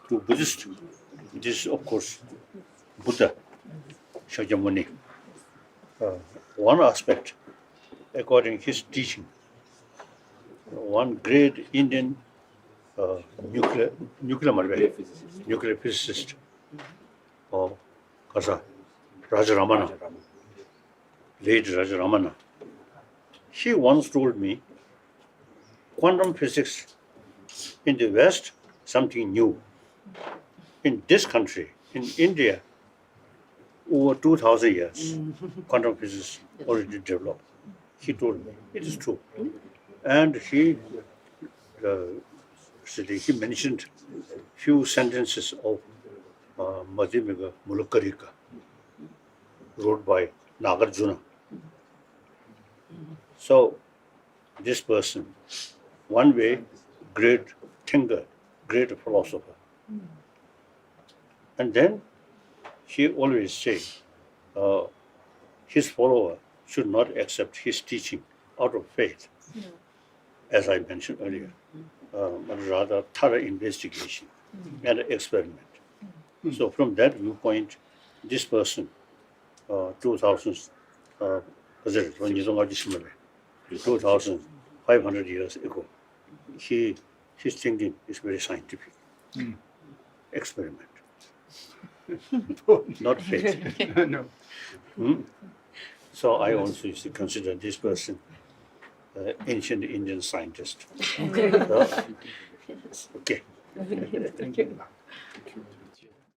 to Buddhist, this is of course Buddha, Shakyamuni. One aspect, according to his teaching, one great Indian nuclear physicist, Kasa Rajaramana, late Rajaramana, he once told me, quantum physics in the West, something new. In this country, in India, over 2,000 years, quantum physics already developed. He told me, it is true. And he mentioned few sentences of Madhyamika Mulakarika, wrote by Nagarjuna. So, this person, one way, great thinker, great philosopher. And then he always says, his follower should not accept his teaching out of faith, as I mentioned earlier, but rather thorough investigation and experiment. So from that viewpoint, this person, 2,500 years ago, his thinking is very scientific. Experiment. Not faith. No. So I also used to consider this person ancient Indian scientist. Okay. Thank you.